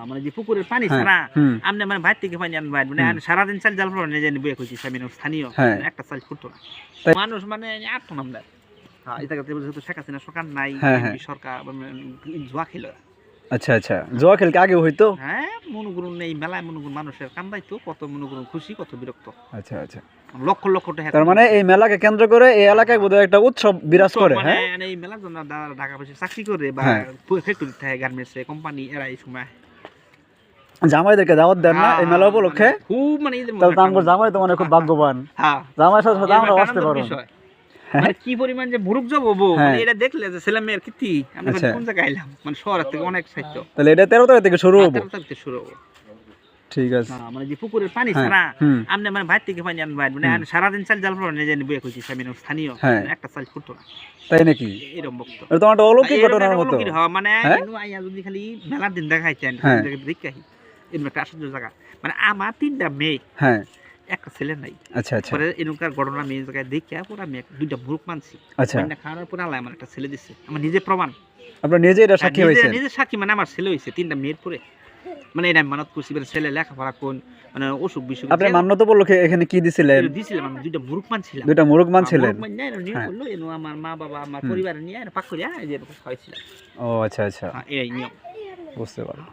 মানে যে পুকুরের পানি ছাড়া আপনি মানে ভাই থেকে পানি আনবেন মানে সারাদিন চাল জাল ফেলে নিজে বয়ে খুঁজছি আমি স্থানীয় একটা চাল ফুটতো না মানুষ মানে আটতো আমরা এটা যেহেতু শেখ হাসিনা সরকার নাই সরকার জুয়া খেলো। আচ্ছা আচ্ছা, জুয়া খেল কি আগে হইতো? হ্যাঁ, মনে করুন এই মেলায় মনে করুন মানুষের কান্দাইতো কত, মনে করুন খুশি কত বিরক্ত। আচ্ছা আচ্ছা, লক্ষ লক্ষ টাকা। তার মানে এই মেলাকে কেন্দ্র করে এই এলাকায় বোধহয় একটা উৎসব বিরাজ করে। হ্যাঁ, মানে এই মেলার জন্য ঢাকা বসে চাকরি করে বা ফ্যাক্টরি থাকে, গার্মেন্টসে কোম্পানি, এরা এই সময় জামাইদেরকে দাওয়াত দেন না এই মেলা উপলক্ষে? খুব মানে তাহলে তাঙ্গর জামাই তো মানে খুব ভাগ্যবান। হ্যাঁ, জামাইয়ের সাথে সাথে আমরা আসতে পারবো। মানে কি পরিমাণ যে বুরুক যাব মানে এটা দেখলে যে ছেলে মেয়ের কীর্তি আমরা কোন জায়গায় আইলাম, মানে শহরের থেকে অনেক সাহিত্য। তাহলে এটা 13 তারিখ থেকে শুরু হবে? 13 তারিখ থেকে শুরু হবে। ঠিক আছে। মানে যে পুকুরের পানি ছাড়া আপনি মানে ভাই থেকে পানি আনবেন মানে সারাদিন চাল জাল ফেলে নিজে বয়ে খুঁজছি আমি স্থানীয় একটা চাল ফুটতো না। তাই নাকি? এরকম বক্ত এটা তো একটা অলৌকিক ঘটনার মতো। মানে আইয়া যদি খালি মেলার দিন দেখাইতেন দেখাই এরকম একটা আশ্চর্য জায়গা। মানে আমার 3টা মেয়ে, একটা ছেলে নাই। আচ্ছা আচ্ছা, পরে এরকম ঘটনা মেয়ে জায়গায় দেখে পরে আমি 2টা মুরুখ মানছি। আচ্ছা, খাওয়ানোর পরে আল্লাহ আমার একটা ছেলে দিচ্ছে, আমার নিজে প্রমাণ। আপনার নিজে এটা সাক্ষী হয়েছে? নিজে সাক্ষী, মানে আমার ছেলে হয়েছে 3টা মেয়ের পরে। মানে এটা মানত করছি ছেলে লেখাপড়া কোন মানে অসুখ বিসুখ। আপনি মান্যত উপলক্ষে এখানে কি দিছিলেন? দিছিলাম আমি 2টা মুরুখ মানছিলাম। 2টা মুরুখ মানছিলেন? আমার মা বাবা আমার পরিবার নিয়ে পাক করে যে খাওয়াইছিলাম। ও আচ্ছা আচ্ছা, এই নিয়ম বুঝতে পারলাম।